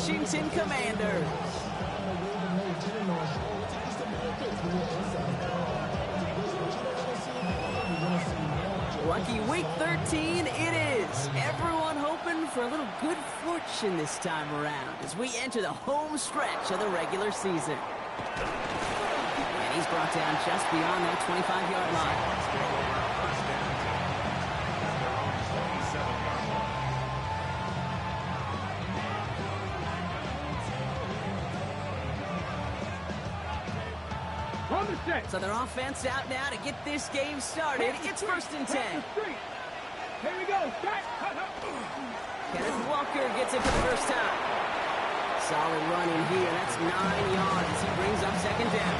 Washington Commanders. Lucky week 13 it is. Everyone hoping for a little good fortune this time around as we enter the home stretch of the regular season. And he's brought down just beyond that 25-yard line. So their offense out now to get this game started. It's 1st and 10. Here we go. Kenneth Walker gets it for the first time. Solid running here. That's 9 yards. He brings up 2nd down.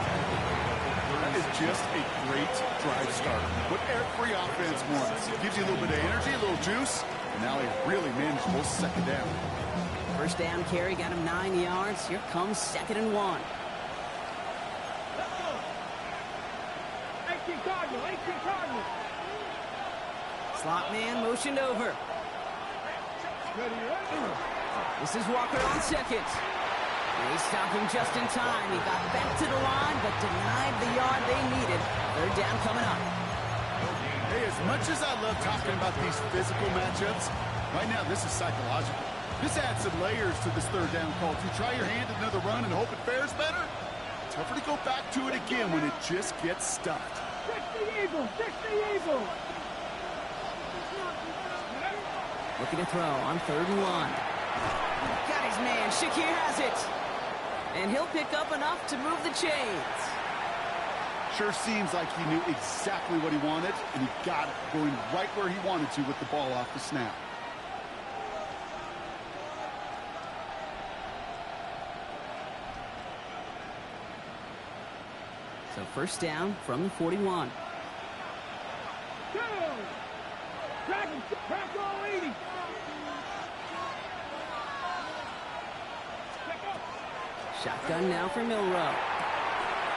That is just a great drive starter. What every offense wants. It gives you a little bit of energy, a little juice, and now a really manageable 2nd down. First down carry got him 9 yards. Here comes 2nd and 1. Slot man motioned over. This is Walker on 2nd. They stopped him just in time. He got back to the line, but denied the yard they needed. 3rd down coming up. Hey, as much as I love talking about these physical matchups, right now this is psychological. This adds some layers to this 3rd down call. If you try your hand at another run and hope it fares better, tougher to go back to it again when it just gets stuffed. 60 Eagle! Looking to throw on 3rd and 1. Got his man. Shakir has it. And he'll pick up enough to move the chains. Sure seems like he knew exactly what he wanted, and he got it, going right where he wanted to with the ball off the snap. So 1st down from the 41. Go! Crack all 80. Shotgun now for Milrow.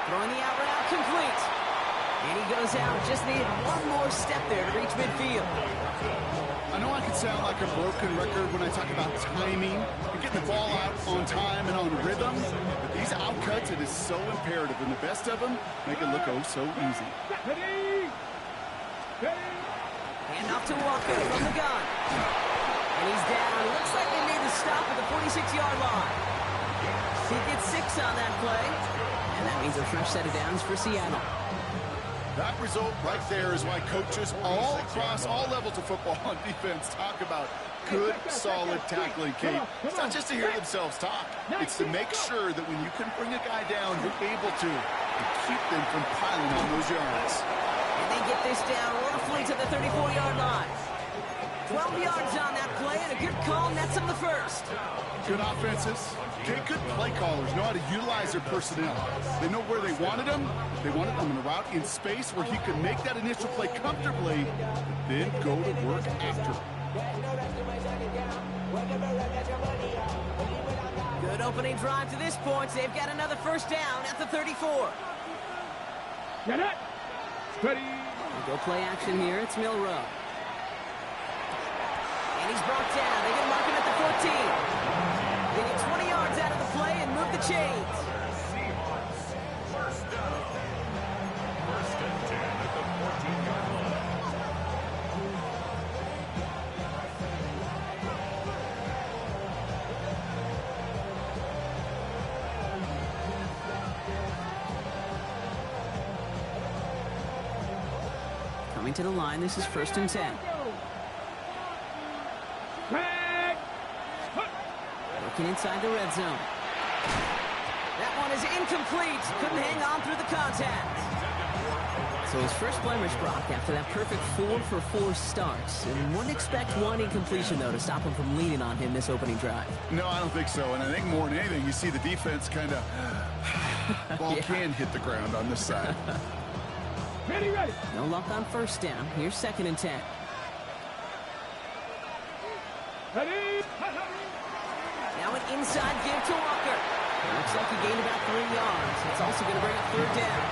Throwing the out route complete. And he goes out. Just needed one more step there to reach midfield. I know I can sound like a broken record when I talk about timing and getting the ball out on time and on rhythm, but these outcuts, it is so imperative, and the best of them make it look oh so easy. Hand off to Walker from the gun. And he's down. Looks like they made the stop at the 46-yard line. He gets 6 on that play, and that means a fresh set of downs for Seattle. That result right there is why coaches all across all levels of football on defense talk about good, solid tackling, Kate. It's not just to hear themselves talk. It's to make sure that when you can bring a guy down, you're able to keep them from piling on those yards. And they get this down roughly to the 34-yard line. 12 yards on that play, and a good call nets him the first. Good offenses. Okay, good play callers know how to utilize their personnel. They know where they wanted them. They wanted them in a route in space where he could make that initial play comfortably, but then go to work after. Good opening drive to this point. They've got another first down at the 34. Get it! Ready! Go play action here. It's Milrow. And he's brought down. They're going to mark him at the 14. They get 20 yards out of the play and move the chains. First down. 1st and 10 at the 14-yard line. Coming to the line, this is 1st and 10. Looking inside the red zone. That one is incomplete. Couldn't hang on through the contact. So his first blemish, Brock, after that perfect 4-for-4 starts. And wouldn't expect one incompletion, though, to stop him from leaning on him this opening drive. No, I don't think so. And I think more than anything, you see the defense kind of ball can hit the ground on this side. Ready! No luck on 1st down. Here's 2nd and 10. Ready! Now an inside give to Walker. Looks like he gained about 3 yards. It's also going to bring up third down.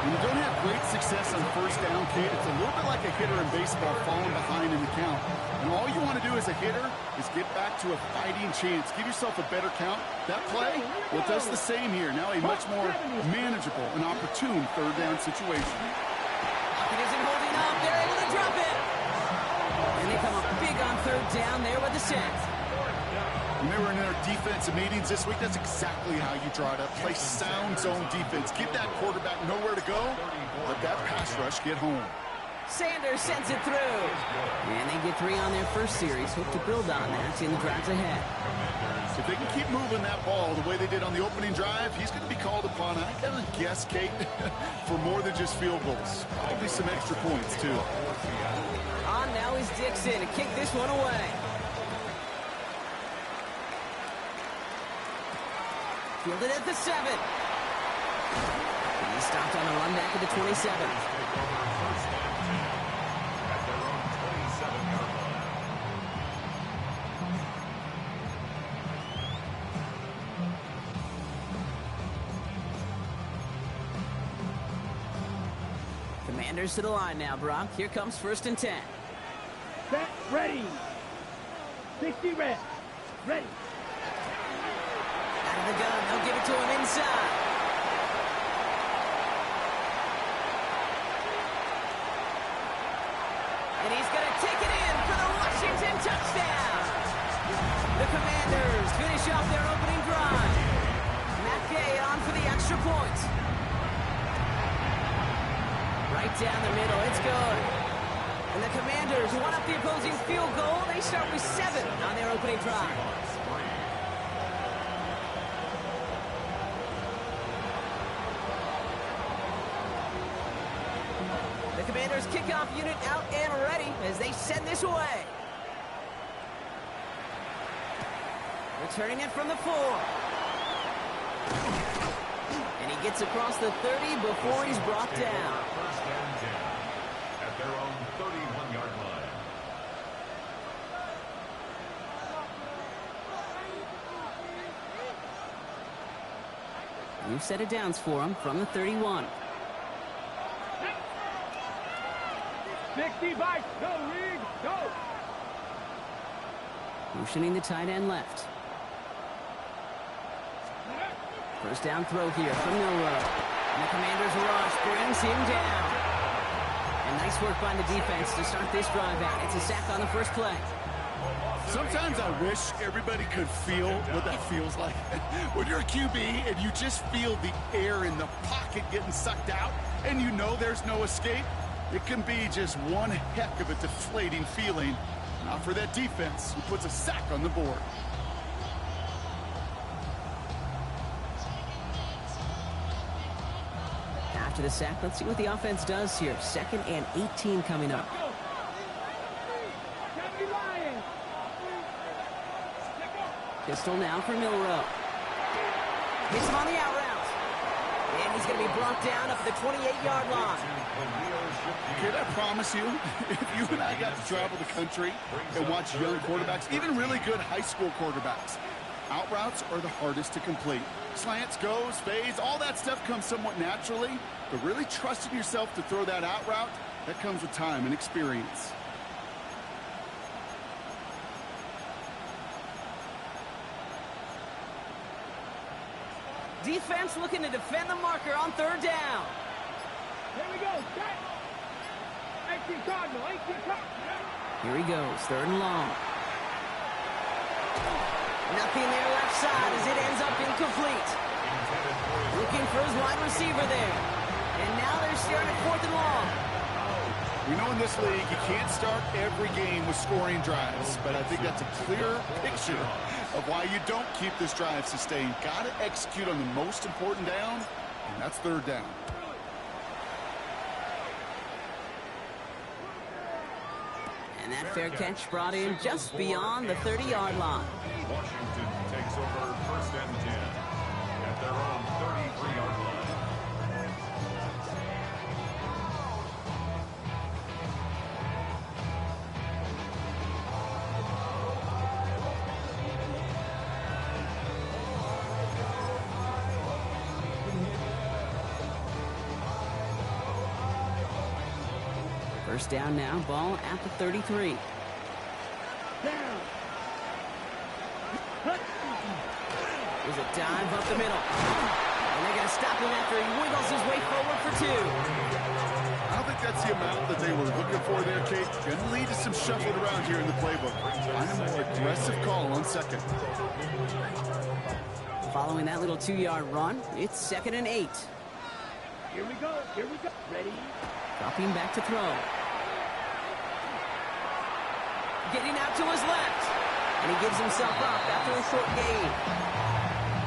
When you don't have great success on first down, Kate, it's a little bit like a hitter in baseball falling behind in the count. And all you want to do as a hitter is get back to a fighting chance. Give yourself a better count. That play, well, it does the same here. Now a much more manageable and opportune third down situation. Pocket isn't holding up. They're able to drop it. And they come up big on third down there with the sack. When they were in their defensive meetings this week, that's exactly how you draw it up. Play sound zone defense. Give that quarterback nowhere to go. Let that pass rush get home. Sanders sends it through. And they get 3 on their first series. Hope to build on that in the drives ahead. If they can keep moving that ball the way they did on the opening drive, he's going to be called upon, I gotta guess, Kate, for more than just field goals. Probably some extra points, too. On now is Dixon to kick this one away. Fielded at the 7. He stopped on a run back at the 27. Commanders to the line now, Brock. Here comes 1st and 10. Set, ready. 60 red. Ready. Out of the gun, they'll give it to him inside. And he's going to take it in for the Washington touchdown. The Commanders finish off their opening drive. Matt Gay on for the extra point. Right down the middle, it's good. And the Commanders one up the opposing field goal. They start with 7 on their opening drive. The Commanders kickoff unit out and ready as they send this away. Returning it from the 4. And he gets across the 30 before he's brought down. First and 10 at their own 31-yard line. New set of downs for him from the 31. 60 by. Go, Reed. Go. Motioning the tight end left. First down throw here from Milrow. And the Commanders rush brings him down. And nice work by the defense to start this drive out. It's a sack on the first play. Sometimes I wish everybody could feel what that feels like. When you're a QB and you just feel the air in the pocket getting sucked out and you know there's no escape, it can be just one heck of a deflating feeling. Not for that defense who puts a sack on the board. After the sack, let's see what the offense does here. 2nd and 18 coming up. Pistol now for Milrow. Hits him on the out route. And he's going to be brought down up at the 28-yard line. Kid, I promise you, if you and I got to travel the country and watch young quarterbacks, even really good high school quarterbacks, out routes are the hardest to complete. Slants, goes, fades, all that stuff comes somewhat naturally, but really trusting yourself to throw that out route, that comes with time and experience. Defense looking to defend the marker on 3rd down. Here we go. Set. 18 Cardinal. 18 Cardinal. Here he goes. 3rd and long. Nothing there left side as it ends up incomplete. Looking for his wide receiver there. And now they're staring at 4th and long. We know in this league you can't start every game with scoring drives, but I think that's a clear picture of why you don't keep this drive sustained. Got to execute on the most important down, and that's 3rd down. And that fair catch brought in just beyond the 30-yard line. Washington takes over 1st and 10 at their own 33-yard line. First down now, ball at the 33. Down. There's a dive up the middle. And they're going to stop him after he wiggles his way forward for 2. I don't think that's the amount that they were looking for there, Kate. Going to lead to some shuffling around here in the playbook. Find a more aggressive call on second. Following that little 2-yard run, it's 2nd and 8. Here we go. Here we go. Ready? Dropping back to throw. Getting out to his left. And he gives himself up after a short gain.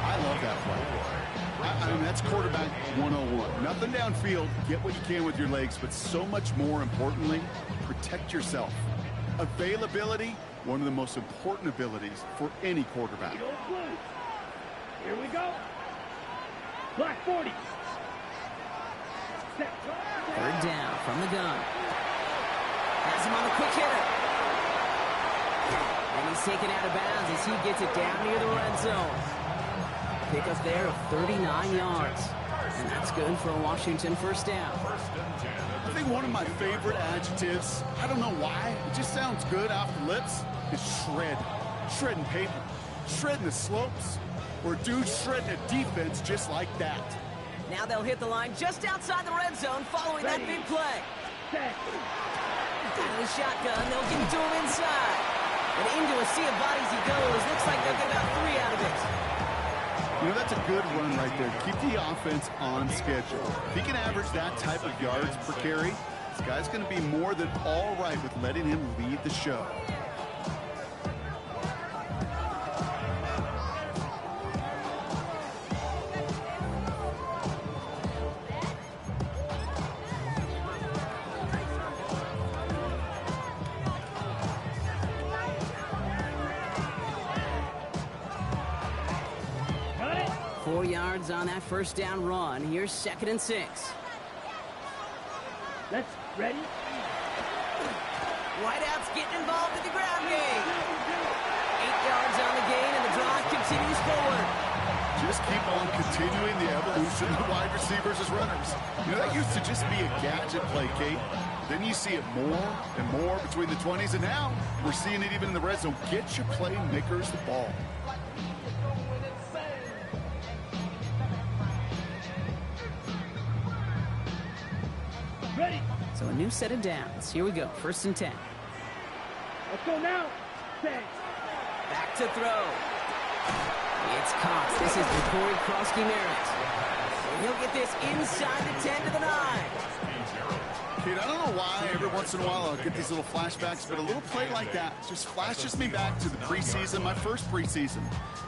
I love that play. I mean, that's quarterback 101. Nothing downfield. Get what you can with your legs, but so much more importantly, protect yourself. Availability, one of the most important abilities for any quarterback. Here we go. Black 40. Set. 3rd down from the gun. Has him on the quick hitter. And he's taken out of bounds as he gets it down near the red zone. Pickup there of 39 yards. And that's good for a Washington first down. I think one of my favorite adjectives, I don't know why, it just sounds good off the lips, is shred. Shredding paper. Shredding the slopes. Or dude shredding a defense just like that. Now they'll hit the line just outside the red zone following that big play. Set. Out of the shotgun, they'll give it to him inside. And into a sea of bodies he goes. Looks like they'll get about 3 out of it. You know, that's a good run right there. Keep the offense on schedule. If he can average that type of yards per carry, this guy's going to be more than all right with letting him lead the show. On that first down run. Here's 2nd and 6. Let's ready. Wideouts getting involved in the ground game. 8 yards on the gain, and the drive continues forward. Just keep on continuing the evolution of wide receivers as runners. You know, that used to just be a gadget play, Kate. Then you see it more and more between the 20s, and now we're seeing it even in the red zone. Get your playmakers the ball. Ready. So a new set of downs. Here we go. 1st and 10. Let's go now. Set. Back to throw. It's caught. This is the Corey Krosky-Merritt. And he'll get this inside the 10 to the 9. Kate, I don't know why every once in a while I'll get these little flashbacks, but a little play like that just flashes me back to the preseason, my first preseason,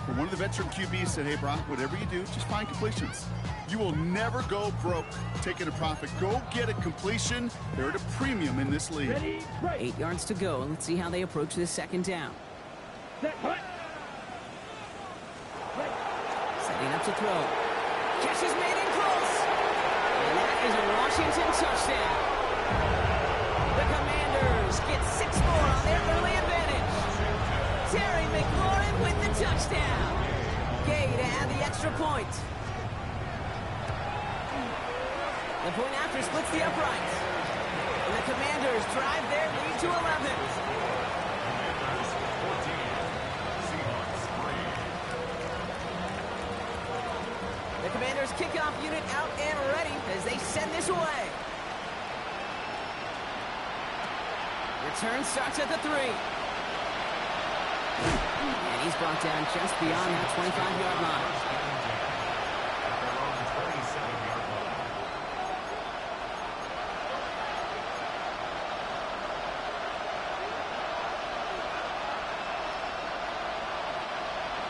where one of the veteran QBs said, hey, Brock, whatever you do, just find completions. You will never go broke taking a profit. Go get a completion. They're at a premium in this league. Ready. Break. 8 yards to go. Let's see how they approach this 2nd down. Set. Hut. Setting up to throw. Catch is made in close. And that is a Washington touchdown. The Commanders get 6 more on their early advantage. Terry McLaurin with the touchdown. Gay to add the extra point. The point after splits the uprights. And the Commanders drive their lead to 11. The Commanders kickoff unit out and ready as they send this away. Return starts at the 3. And he's brought down just beyond that 25-yard line.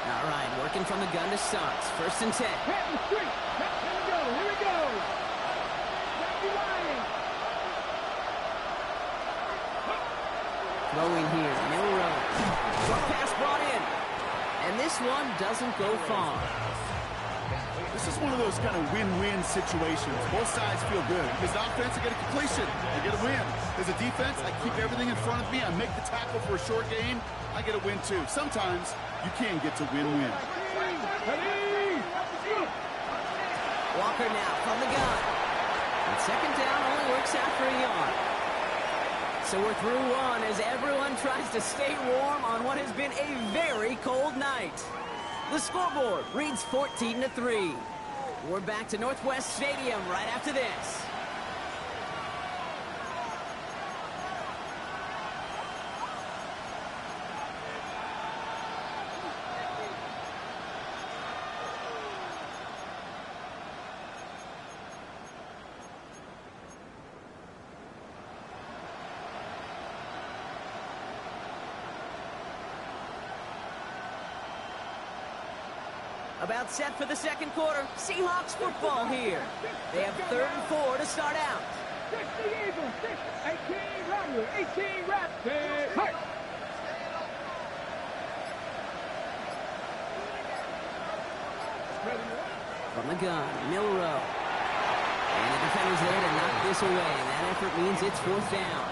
All right, working from the gun to start. 1st and 10. Pat the street. Here we go. Here we go. Happy riding. Throwing here, middle row. Short pass brought in. And this one doesn't go far. This is one of those kind of win-win situations. Both sides feel good. As an offense, I get a completion. I get a win. As a defense, I keep everything in front of me. I make the tackle for a short gain. I get a win, too. Sometimes you can get to win-win. Walker now from the gun. And 2nd down only works out for a yard. So we're through one as everyone tries to stay warm on what has been a very cold night. The scoreboard reads 14-3. We're back to Northwest Stadium right after this. About set for the second quarter. Seahawks football here. They have 3rd and 4 to start out. 60 Eagles, 18 Rattler, 18 Rattler. From the gun, Milrow. And the defender's there to knock this away. And that effort means it's 4th down.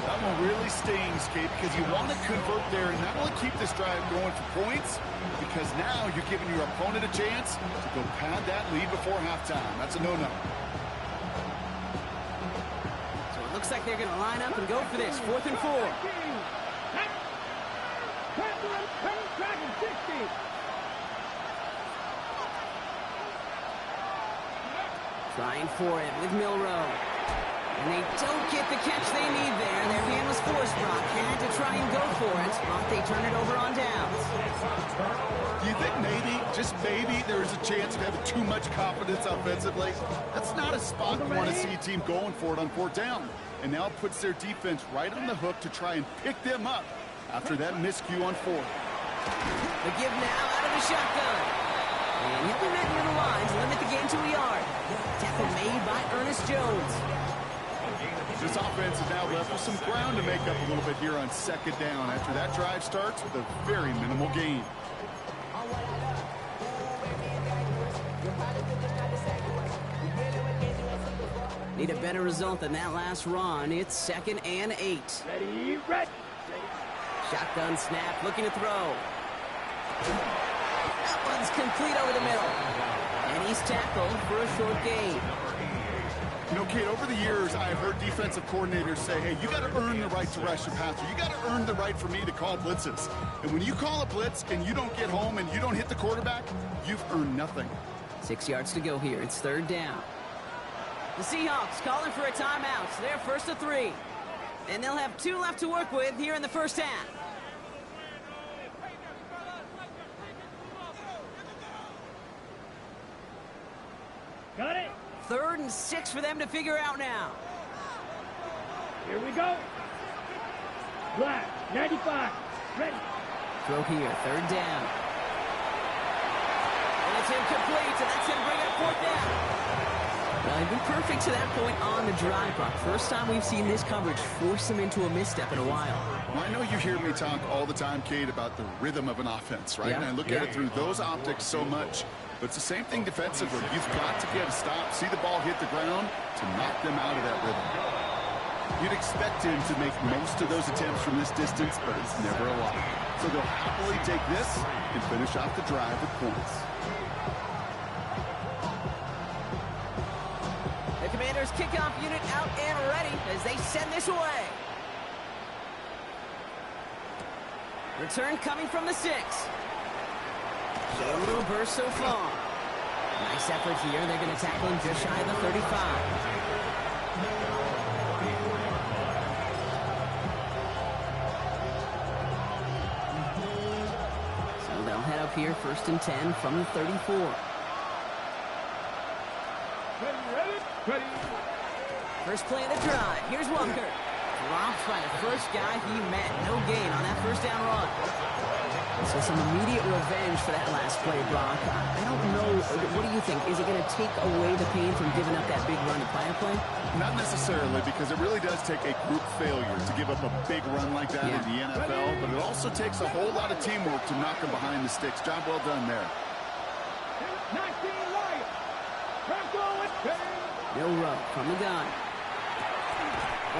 That one really stings, Kate, because you want to convert there and not only keep this drive going for points, because now you're giving your opponent a chance to go pad that lead before halftime. That's a no-no. So it looks like they're going to line up and go for this. 4th and 4. Trying for it with Milrow. And they don't get the catch they need there. Their hand was forced, Brock. Had to try and go for it, but they turn it over on downs. Do you think maybe, just maybe, there's a chance of having too much confidence offensively? That's not a spot you want to see a team going for it on 4th down. And now it puts their defense right on the hook to try and pick them up after that miscue on 4th. The give now out of the shotgun. And he'll be met near the lines, limit the gain to a yard. Tackle made by Ernest Jones. This offense is now left with some ground to make up a little bit here on 2nd down after that drive starts with a very minimal gain. Need a better result than that last run. It's 2nd and 8. Ready, red. Shotgun snap, looking to throw. That one's complete over the middle. And he's tackled for a short gain. You know, Kate, over the years, I've heard defensive coordinators say, hey, you got to earn the right to rush your passer. You got to earn the right for me to call blitzes. And when you call a blitz and you don't get home and you don't hit the quarterback, you've earned nothing. 6 yards to go here. It's 3rd down. The Seahawks calling for a timeout. So they're 1st and 3. And they'll have 2 left to work with here in the first half. Got it. 3rd and 6 for them to figure out now. Here we go. Black, 95. Ready. Throw here, 3rd down. And it's incomplete, and that's going to bring up 4th down. Well, they've been perfect to that point on the drive, Brock. First time we've seen this coverage force them into a misstep in a while. Well, I know you hear me talk all the time, Kate, about the rhythm of an offense, right? Yeah. And I look at it through those optics so much. But it's the same thing defensively. You've got to get a stop, see the ball hit the ground to knock them out of that rhythm. You'd expect him to make most of those attempts from this distance, but it's never a lot. So they'll happily take this and finish off the drive with points. The Commanders' kickoff unit out and ready as they send this away. Return coming from the 6. A little burst so far. Nice effort here. They're going to tackle him just shy of the 35. So they'll head up here 1st and 10 from the 34. Ready. First play of the drive. Here's Walker. Dropped by the first guy he met. No gain on that 1st down run. So some immediate revenge for that last play, Brock. I don't know. What do you think? Is it going to take away the pain from giving up that big run to plan play? Not necessarily, because it really does take a group failure to give up a big run like that in the NFL, but it also takes a whole lot of teamwork to knock them behind the sticks. Job well done there. 19 Lions. Milrow from the gun.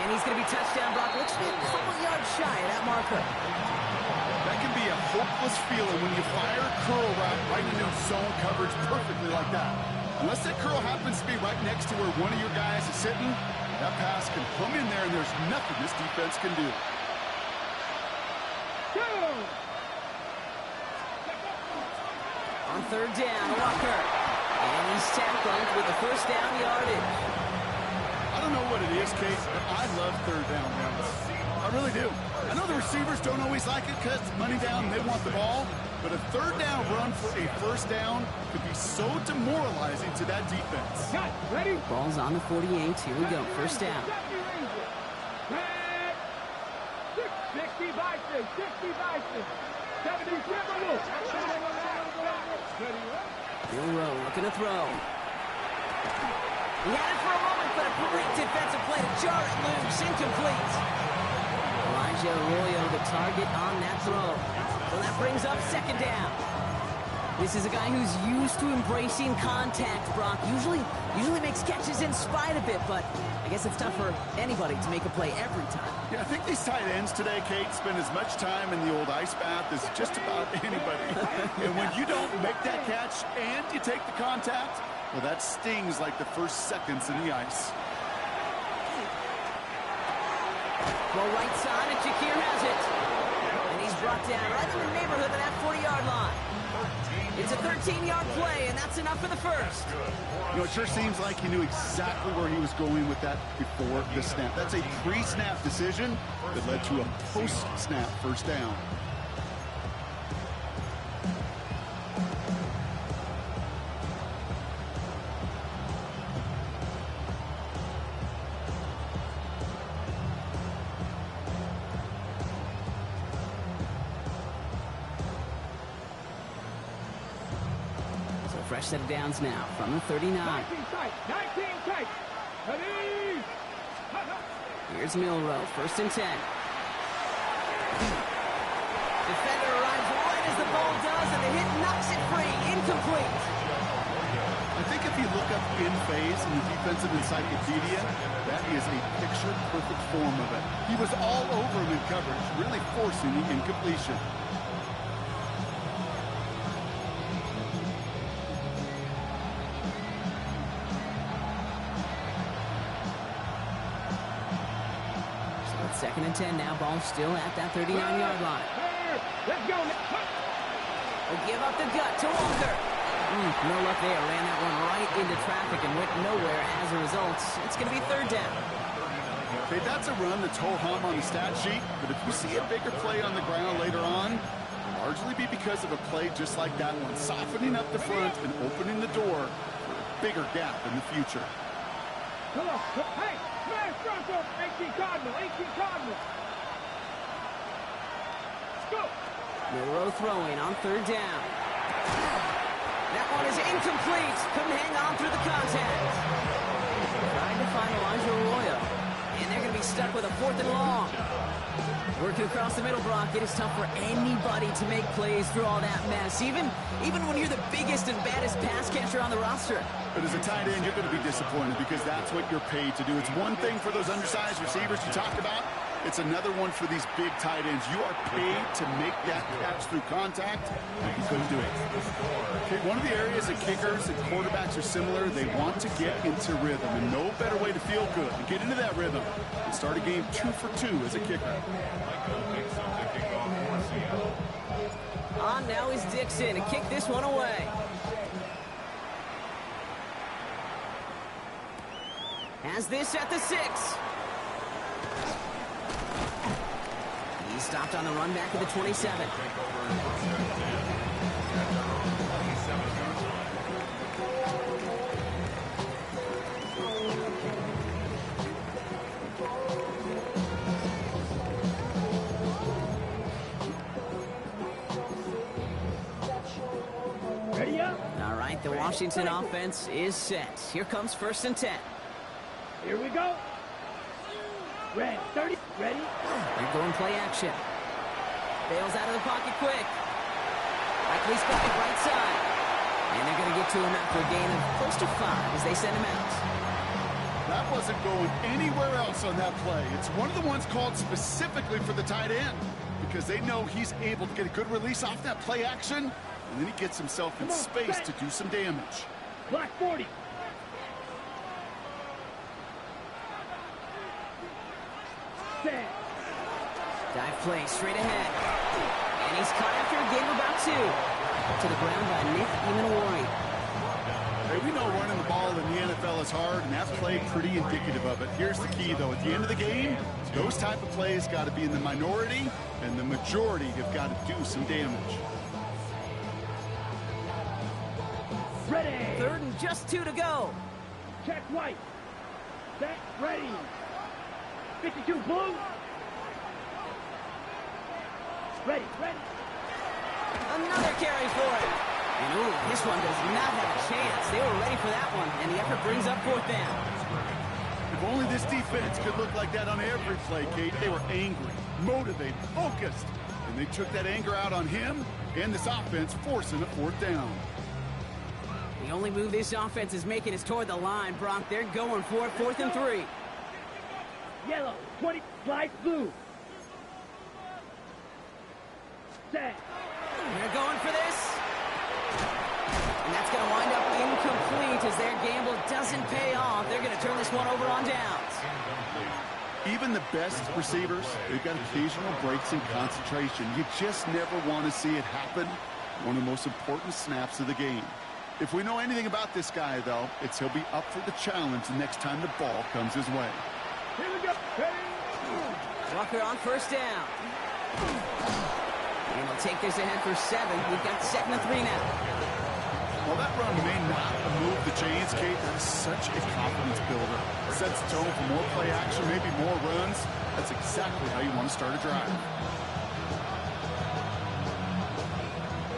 And he's going to be touchdown, Brock. Looks to be a couple yards shy of that marker. That can be a hopeless feeling when you fire a curl route right into zone coverage perfectly like that. Unless that curl happens to be right next to where one of your guys is sitting, That pass can come in there, and there's nothing this defense can do. On third down, Walker. And he's tackled with the first down yardage. I don't know what it is, Kate, but I love third down runs. I really do. I know the receivers don't always like it because money down and they want the ball, but a third down run for a first down could be so demoralizing to that defense. Ready? Ball's on the 48. Here we go. First down. 60 by 6, 60 by 6. 70 dribble. Bill Rowe looking to throw. He had it for a moment, but a great defensive play to jar it loose. Incomplete. Elijah Arroyo the target on that throw. So that brings up second down. This is a guy who's used to embracing contact, Brock. Usually makes catches in spite of it, but I guess it's tough for anybody to make a play every time. Yeah, I think these tight ends today, Kate, spend as much time in the old ice bath as just about anybody. And when you don't make that catch and you take the contact, well, that stings like the first seconds in the ice. Well, right side, and Shakir has it. And he's brought down right in the neighborhood of that 40-yard line. It's a 13-yard play, and that's enough for the first. You know, it sure seems like he knew exactly where he was going with that before the snap. That's a pre-snap decision that led to a post-snap first down. Fresh set of downs now from the 39. 19 tight. Ready? Here's Milroe, first and 10. Defender arrives right as the ball does, and the hit knocks it free. Incomplete. I think if you look up in phase in the defensive encyclopedia, that is a picture-perfect form of it. He was all over him in coverage, really forcing the incompletion. Second and 10 now. Ball still at that 39-yard line. Let's go. Will give up the gut to Walker. No luck there. Ran that one right into traffic and went nowhere as a result. It's going to be third down. Okay, that's a run that's ho-hum on the stat sheet, but if you see a bigger play on the ground later on, it'll largely be because of a play just like that one, softening up the front and opening the door for a bigger gap in the future. Hey, smash Bronco, 18 Cardinal. Let's go. Milroe throwing on third down. That one is incomplete. Couldn't hang on through the contact. Trying to find Elijah Arroyo. And they're going to be stuck with a fourth and long. Working across the middle, Brock, it is tough for anybody to make plays through all that mess, even when you're the biggest and baddest pass catcher on the roster. But as a tight end, you're going to be disappointed because that's what you're paid to do. It's one thing for those undersized receivers you talked about. It's another one for these big tight ends. You are paid to make that catch through contact, and you couldn't do it. Okay, one of the areas that kickers and quarterbacks are similar, they want to get into rhythm, and no better way to feel good than get into that rhythm and start a game 2 for 2 as a kicker. On now is Dixon to kick this one away. Has this at the 6. He stopped on the run back at the 27. Ready up? All right, the Washington offense is set. Here comes first and 10. Here we go. Red, 30, ready? They're going play action. Bails out of the pocket quick. Likely spot it right side. And they're going to get to him after a gain of close to 5 as they send him out. That wasn't going anywhere else on that play. It's one of the ones called specifically for the tight end because they know he's able to get a good release off that play action, and then he gets himself in space to do some damage. Black 40. Set. Dive play straight ahead. And he's caught after a gain of about 2. To the ground by Nick Emanwari. Hey, we know running the ball in the NFL is hard, and that play pretty indicative of it. Here's the key, though. At the end of the game, those type of plays got to be in the minority, and the majority have got to do some damage. Ready. 3rd and just 2 to go. Check white. Set. Ready. 52 blue. Ready. Ready. Another carry for it. And ooh, this one does not have a chance. They were ready for that one, and the effort brings up 4th down. If only this defense could look like that on every play, Kate. They were angry, motivated, focused, and they took that anger out on him and this offense, forcing a 4th down. The only move this offense is making is toward the line, Brock. They're going for it, 4th and 3. Yellow. 20. Light blue. Set. They're going for this. And that's going to wind up incomplete as their gamble doesn't pay off. They're going to turn this one over on downs. Even the best receivers, they've got occasional breaks in concentration. You just never want to see it happen. One of the most important snaps of the game. If we know anything about this guy, though, it's he'll be up for the challenge the next time the ball comes his way. Here we go. Walker on 1st down. And he'll take this ahead for 7. We've got 2nd and 3 now. Well, that run may not move the chains, Kate. That is such a confidence builder. Sets the tone for more play action, maybe more runs. That's exactly how you want to start a drive.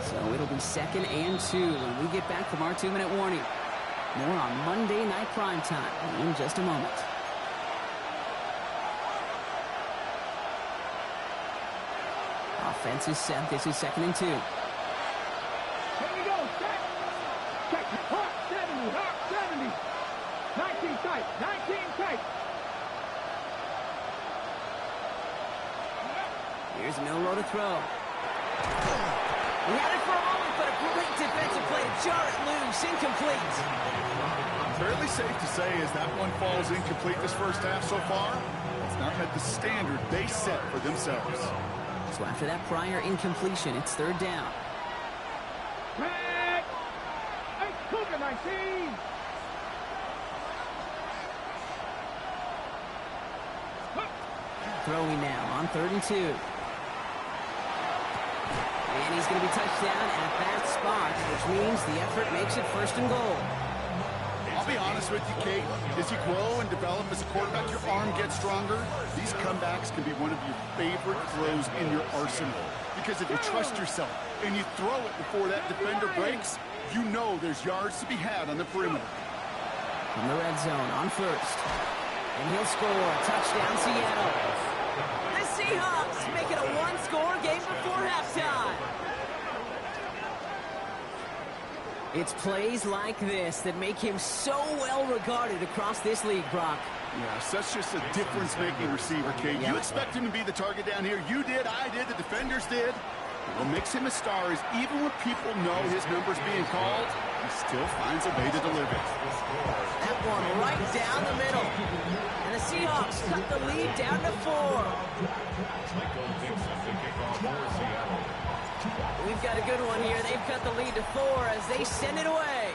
So it'll be 2nd and 2 when we get back from our 2-minute warning. More on Monday Night Primetime in just a moment. Offense is set. This is 2nd and 2. Here we go. Set. Check. Hot 70. Hot 70. 19 tight. 19 tight. Here's Milroe to throw. He had it for a moment, but a great defensive play to jar it loose. Incomplete. Fairly safe to say as that one falls incomplete this first half so far, it's not met the standard they set for themselves. So after that prior incompletion, it's 3rd down. Red. Hey, Cougar 19. Throwing now on 3rd and 2. And he's going to be touched down at that spot, which means the effort makes it 1st and goal. I'll be honest with you, Kate. As you grow and develop as a quarterback, your arm gets stronger. These comebacks can be one of your favorite throws in your arsenal. Because if you trust yourself and you throw it before that defender breaks, you know there's yards to be had on the perimeter. From the red zone on 1st. And he'll score. Touchdown, Seattle. The Seahawks make it a 1-score game before halftime. It's plays like this that make him so well regarded across this league, Brock. Yeah, such just a difference-making receiver, Kate. Yeah. You expect him to be the target down here. You did, I did, the defenders did. What makes him a star is even when people know his number's being called, he still finds a way to deliver. That one right down the middle. And the Seahawks cut the lead down to 4. We've got a good one here. They've cut the lead to 4 as they send it away.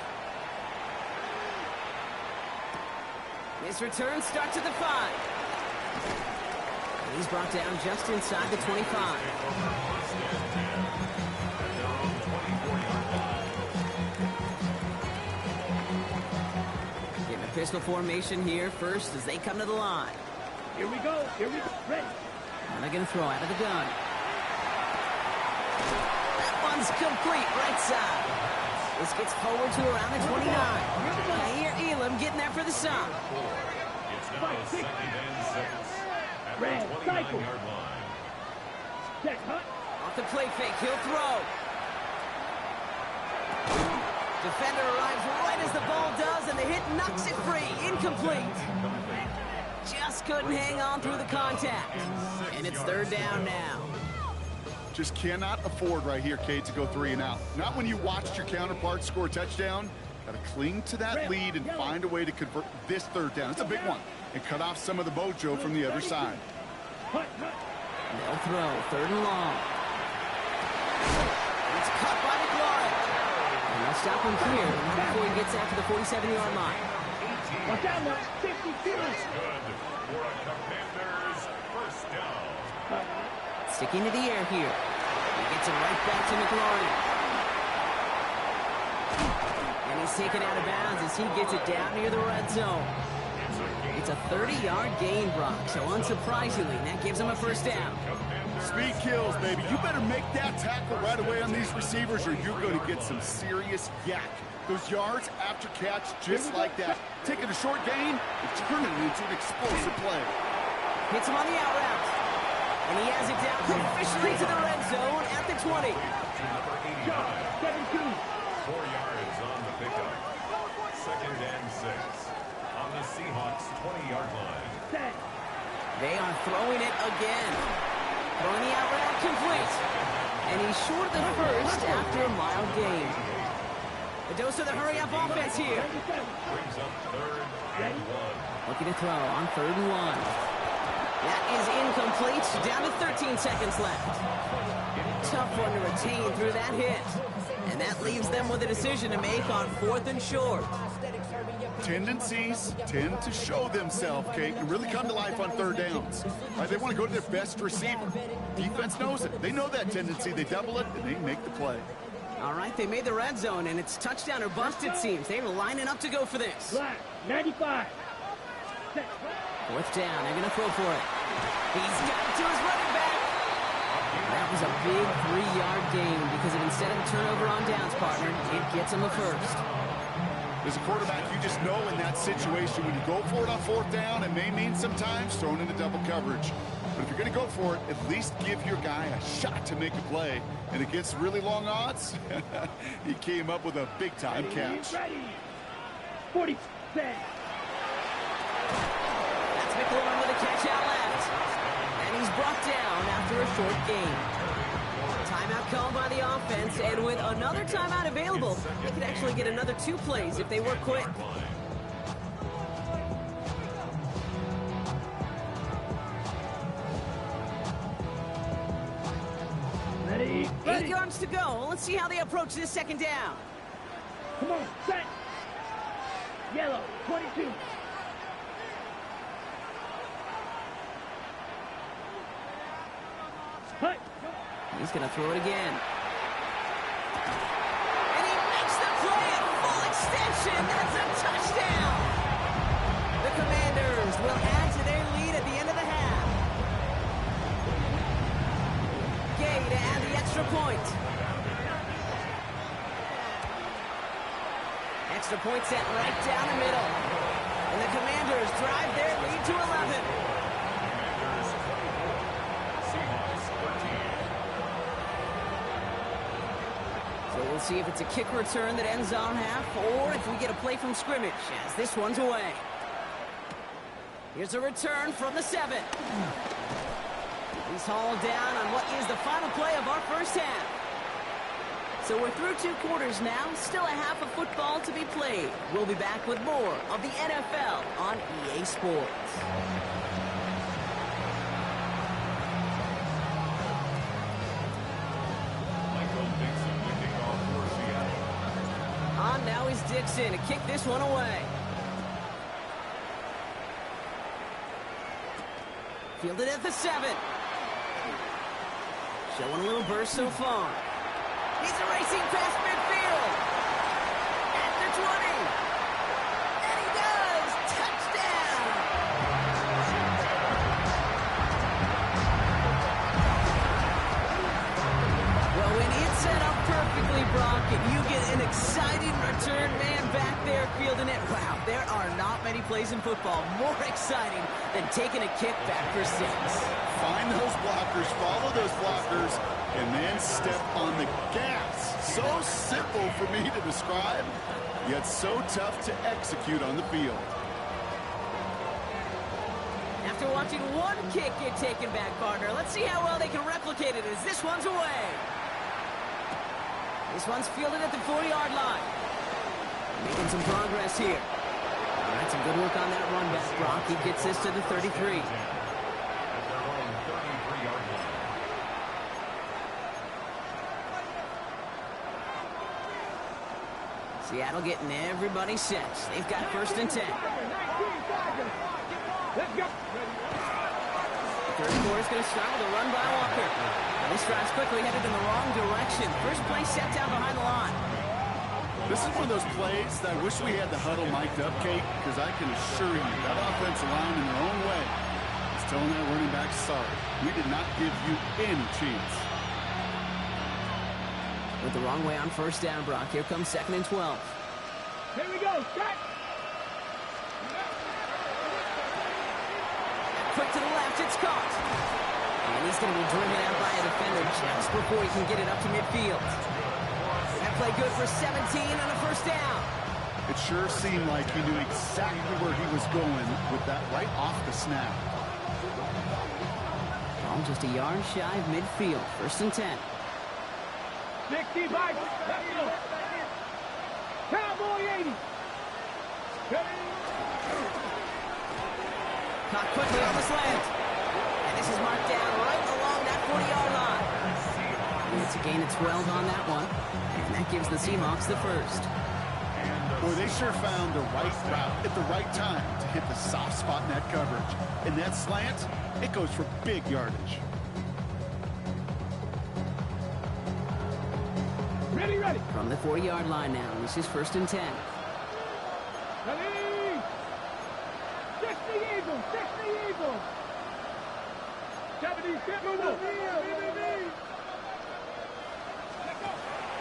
His return starts at the 5. He's brought down just inside the 25. Give a pistol formation here first as they come to the line. Here we go. Here we go. Ready. And they're going to throw out of the gun. That one's complete right side. This gets forward to around the 29. I hear Elam getting there for the stop. It's now 2nd and 6 at the Red, 29-yard line. Check. Hut. Off the play fake, he'll throw. Defender arrives right as the ball does, and the hit knocks it free. Incomplete. Just couldn't hang on through the contact. And it's 3rd down now. Just cannot afford right here, Kate, to go 3 and out. Not when you watched your counterpart score a touchdown. Got to cling to that lead and find a way to convert this 3rd down. It's a big one. And cut off some of the mojo from the other side. They'll throw. 3rd and long. It's caught by McLaurin. And they'll stop him here before he gets out to the 47-yard line. Watch out now. 52. That's good for a Commanders first down. Sticking to the air here. He gets it right back to McLaurin. And he's taken out of bounds as he gets it down near the red zone. It's a 30-yard gain, Brock, so unsurprisingly, that gives him a first down. Speed kills, baby. You better make that tackle right away on these receivers or you're going to get some serious yak. Those yards after catch just like that. Taking a short gain and turning it into an explosive play. Hits him on the out route. And he has it down officially to the red zone at the 20. 17. 4 yards on the pickup. 2nd and 6. On the Seahawks 20-yard line. They are throwing it again. Throwing the out route complete. And he's short of the first after a mild gain. A dose of the hurry-up offense here. Brings up 3rd and 1. Looking to throw on 3rd and 1. That is incomplete. Down to 13 seconds left. Tough one to retain through that hit. And that leaves them with a decision to make on 4th and short. Tendencies tend to show themselves, Kate, and really come to life on 3rd downs. Right? They want to go to their best receiver. Defense knows it. They know that tendency. They double it, and they make the play. All right, they made the red zone, and it's touchdown or bust, it seems. They were lining up to go for this. 95. 4th down. They're going to throw for it. He's got it to his running back. That was a big 3-yard gain because instead of a turnover on downs, partner, it gets him a first. As a quarterback, you just know in that situation when you go for it on 4th down, it may mean sometimes thrown into double coverage. But if you're going to go for it, at least give your guy a shot to make a play. And against really long odds, he came up with a big-time catch. 40. That's McLaurin with a catch out left. And he's brought down after a short gain. Timeout called by the offense, and with another timeout available, they could actually get another 2 plays if they work quick. Ready. 8 yards to go. Let's see how they approach this 2nd down. Come on, set. Yellow, 22. Hut. He's going to throw it again. And he makes the play at full extension. That's a touchdown. The Commanders will add to their lead at the end of the half. Gay to add the extra point. Extra point set right down the middle. And the Commanders drive their lead to 11. So we'll see if it's a kick return that ends our half, or if we get a play from scrimmage, as this one's away. Here's a return from the 7. He's hauled down on what is the final play of our first half. So we're through 2 quarters now, still a half of football to be played. We'll be back with more of the NFL on EA Sports. On now is Dixon to kick this one away. Fielded at the 7. Showing a little burst so far. He's racing past midfield. At the 20. And he does. Touchdown. Well, when it's set up perfectly, Brock, and you get an exciting return man back there fielding it, wow, there are not many plays in football more exciting than taking a kick back for 6. Find those blockers, follow those blockers, and then step on the gas. So simple for me to describe, yet so tough to execute on the field. After watching one kick get taken back, partner, let's see how well they can replicate it as this one's away. This one's fielded at the 40-yard line. Making some progress here. All right, some good work on that run back, Brock. He gets this to the 33. Seattle getting everybody set. They've got 1st and 10. Let's go. Third quarter is going to start with a run by Walker. This drive's quickly headed in the wrong direction. First play set down behind the line. This is one of those plays that I wish we had the huddle mic'd up, Kate, because I can assure you that offensive line in their own way is telling that running back, sorry, we did not give you any chance. With the wrong way on 1st down, Brock. Here comes 2nd and 12. Here we go. Set. Quick to the left, it's caught. And he's going to be driven out by a defender just before he can get it up to midfield. That play good for 17 on a 1st down. It sure seemed like he knew exactly where he was going with that right off the snap. Ball just a yard shy of midfield. 1st and 10. 60 by. Cowboy 80. Caught quickly on the slant. And this is marked down right along that 40-yard line. And it's a gain of 12 on that one. And that gives the Seahawks the 1st. Boy, they sure found the right route at the right time to hit the soft spot in that coverage. And that slant, it goes for big yardage. Ready, ready. From the 40-yard line now, this is 1st and 10. Ready. 60 Eagles. 60 Eagles. 70 Eagles.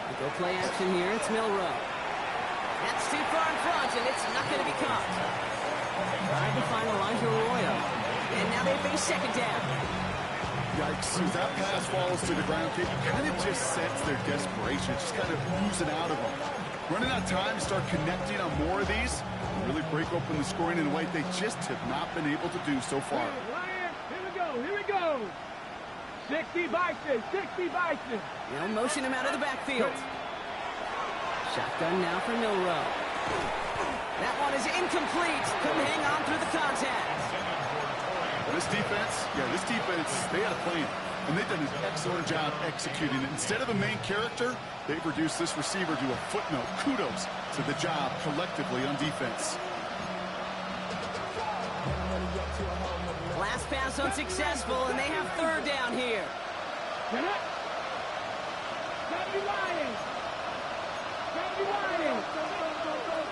We go play action here. It's Milrow. That's too far in front, and it's not going to be caught. Trying to find Elijah Arroyo. And now they face 2nd down. Yikes, as that pass falls to the ground, you kind of just sense their desperation, just kind of oozing out of them. Running out of time to start connecting on more of these, and really break open the scoring in a way they just have not been able to do so far. Lions, here we go. 60 Bison, 60 Bison. They'll motion him out of the backfield. Shotgun now for Milrow. That one is incomplete. Couldn't hang on through the contact. This defense, they had a plan, and they've done an excellent job executing it. Instead of a main character, they've reduced this receiver to a footnote. Kudos to the job collectively on defense. Last pass unsuccessful, and they have 3rd down here.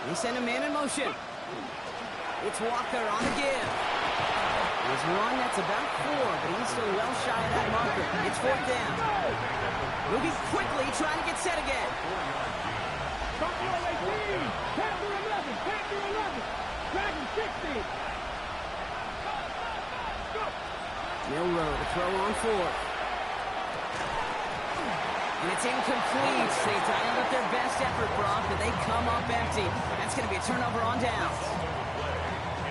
They send a man in motion. It's Walker on the give. There's one that's about 4, but he's still well shy of that marker. It's 4th down. Moving quickly, trying to get set again. Milrow to throw on 4th. And it's incomplete. They dialed up their best effort, Brock, but they come up empty. That's going to be a turnover on downs.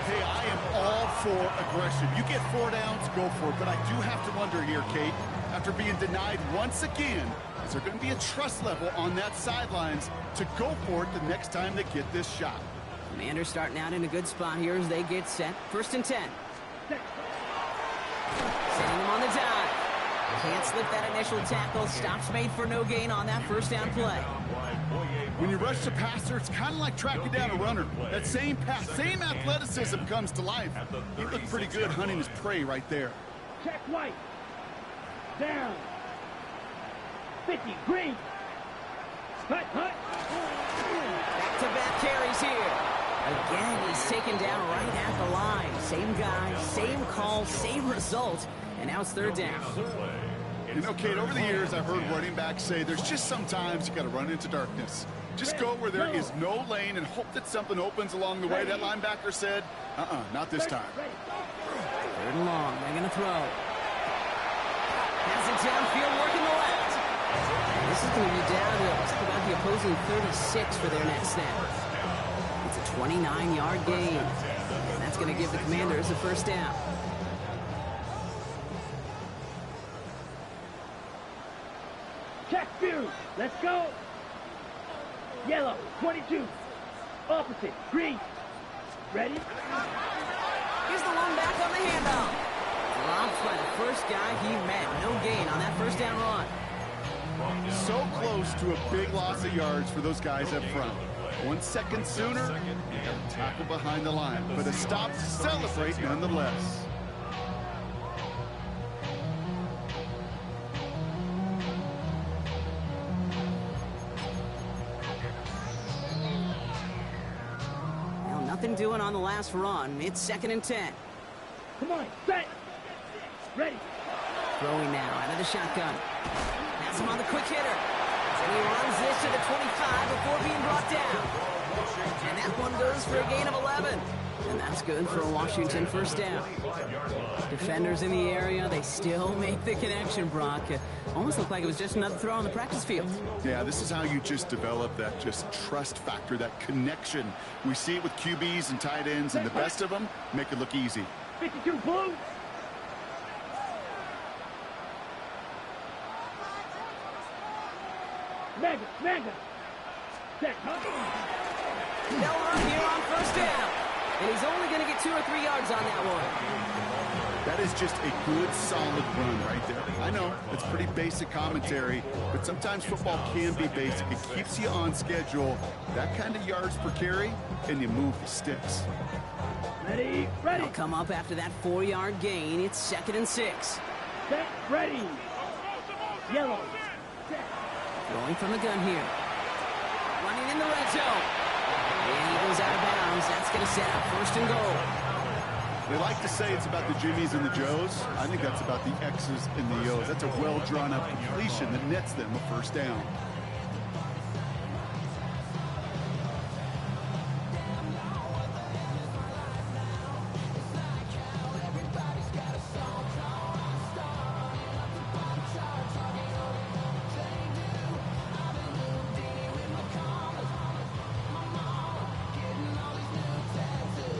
Hey, I am all for aggression. You get 4 downs, go for it. But I do have to wonder here, Kate, after being denied once again, is there going to be a trust level on that sidelines to go for it the next time they get this shot? Commanders starting out in a good spot here as they get set. 1st and 10. Setting them on the dive. Can't slip that initial tackle. Stops made for no gain on that 1st down play. When you rush the passer, it's kind of like tracking down a runner. That same pass, same athleticism comes to life. He looked pretty good hunting his prey right there. Check white. Down. 50. Green. Hut. Back-to-back carries here. Again, he's taken down right at the line. Same guy, same call, same result. And now it's 3rd down. You know, Kate, over the years, I've heard running backs say there's just sometimes you got to run into darkness. Just go where there is no lane and hope that something opens along the way. That linebacker said, not this time. 3rd and long. They're going to throw. Has it downfield, working the left. This is going to be down to about the opposing 36 for their next snap. It's a 29-yard gain. And that's going to give the Commanders a 1st down. Check view. Let's go. Yellow. 22. Opposite. Green. Ready? Here's the one back on the handoff. Dropped by the first guy he met. No gain on that 1st down run. So close to a big loss of yards for those guys up front. 1 second sooner, tackle behind the line, but a stop to celebrate nonetheless. Well, nothing doing on the last run. It's 2nd and 10. Come on, set. Ready. Throwing now out of the shotgun. Has him on the quick hitter. And he runs this to the 25 before being brought down. And that one goes for a gain of 11. And that's good for a Washington first down. Defenders in the area, they still make the connection, Brock. Almost looked like it was just another throw on the practice field. Yeah, this is how you just develop that just trust factor, that connection. We see it with QBs and tight ends, and the best of them make it look easy. 52 blue. Mega. Set, huh? They'll run here on first down. And he's only going to get 2 or 3 yards on that one. That is just a good, solid run right there. I know, it's pretty basic commentary, but sometimes football can be basic. It keeps you on schedule. That kind of yards per carry, and you move the sticks. Ready. They'll come up after that 4-yard gain. It's 2nd and 6. Set, ready. Yellow. Set. Throwing from the gun here. Running in the red zone. And he goes out of bounds. That's going to set up 1st and goal. They like to say it's about the Jimmies and the Joes. I think that's about the X's and the O's. That's a well-drawn-up completion that nets them a first down.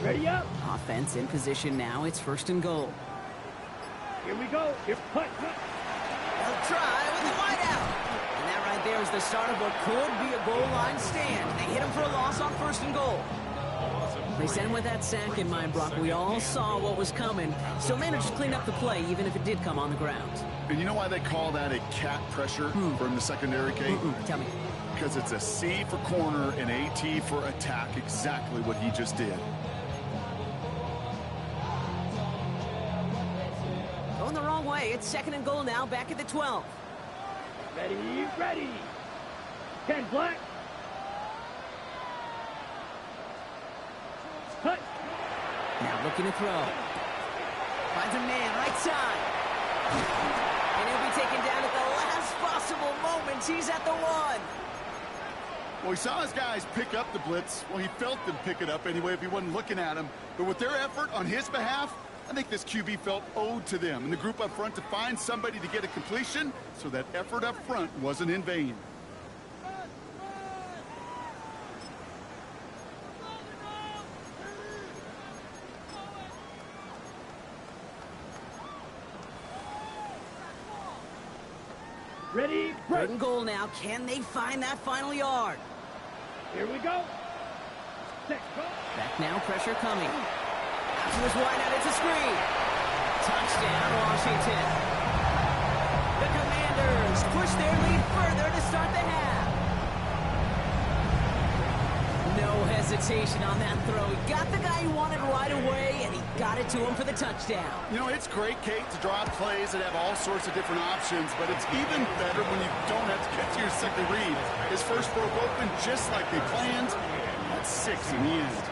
Ready up. Offense in position now. It's 1st and goal. Here we go. Here, putt. They'll try with the wide out. And that right there is the start of what could be a goal line stand. They hit him for a loss on 1st and goal. They sent him with that sack in mind, Brock. We all saw what was coming. Still managed to clean up the play, even if it did come on the ground. And you know why they call that a cat pressure from the secondary, Kate? Tell me. Because it's a C for corner and a T for attack. Exactly what he just did. Going the wrong way. It's 2nd and goal now, back at the 12. Ready. 10 black. Cut. Now looking to throw. Finds a man right side. And he'll be taken down at the last possible moment. He's at the 1. Well, he saw his guys pick up the blitz. Well, he felt them pick it up anyway if he wasn't looking at him. But with their effort on his behalf, I think this QB felt owed to them and the group up front to find somebody to get a completion, so that effort up front wasn't in vain. Ready. 3rd and goal now. Can they find that final yard? Here we go. Set, go. Back now, pressure coming. After this wide out, it's a screen. Touchdown, Washington. The Commanders push their lead further to start the half. No hesitation on that throw. He got the guy he wanted right away, and he got it to him for the touchdown. You know, it's great, Kate, to draw plays that have all sorts of different options, but it's even better when you don't have to get to your second read. His first broke open just like they planned. That's 6 in the end.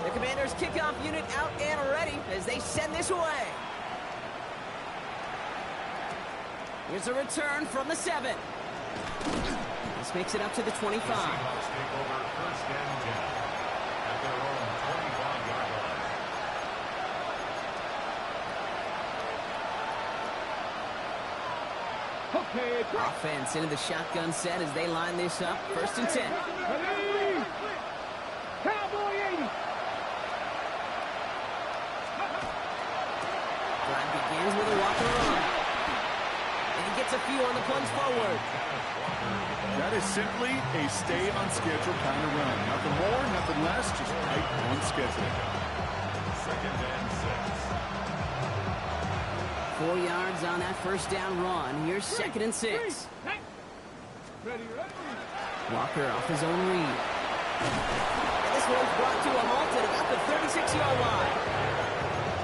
The Commanders' kickoff unit out and ready as they send this away. Here's a return from the 7. This makes it up to the 25. Seahawks take over 1st and 10 at their own 25-yard line. Okay, drop. Offense into the shotgun set as they line this up. 1st and 10. Ready. Cowboy 80. Drive begins with a walker run. And he gets a few on the plunge forward. That is simply a stay on schedule kind of run. Nothing more, nothing less, just right on schedule. 2nd and 6. 4 yards on that first down run. Here's 2nd and 6. Ready. Walker off his own read. And this one's brought to a halt at about the 36-yard line.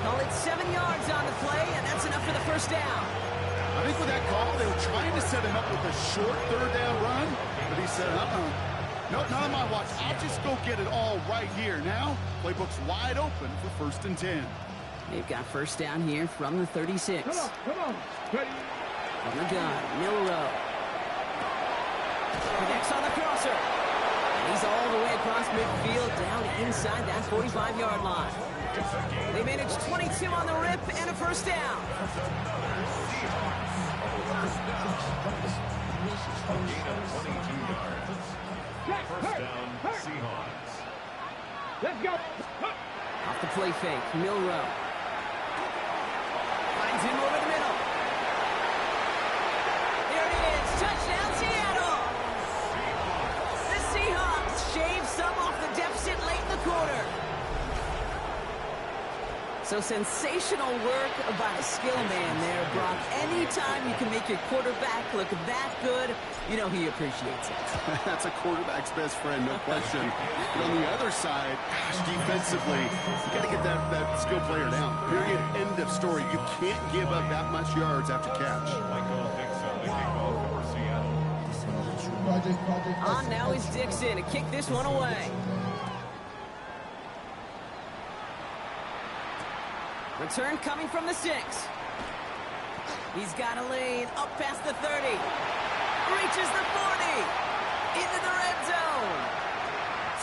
Call it 7 yards on the play, and that's enough for the first down. I think with that call, they were trying to set him up with a short 3rd down run, but he said, no, not on my watch. I'll just go get it all right here. Now, playbook's wide open for 1st and 10. They've got first down here from the 36. Come on. Ready. From the gun, Milrow. Connects on the crosser. And he's all the way across midfield, down inside that 45-yard line. They managed 22 on the rip and a first down. First down, Seahawks. Let's go. Off the play fake, Milrow. Finds him over the middle. There it is. Touchdown, Seattle. The Seahawks shave some off the deficit late in the quarter. So sensational work by the skill man there, Brock. Anytime you can make your quarterback look that good, you know he appreciates it. That's a quarterback's best friend, no question. But on the other side, gosh, defensively, you got to get that skill player down. Period. End of story. You can't give up that much yards after catch. On now is Dixon to kick this one away. Return coming from the 6. He's got a lane up past the 30. Reaches the 40. Into the red zone.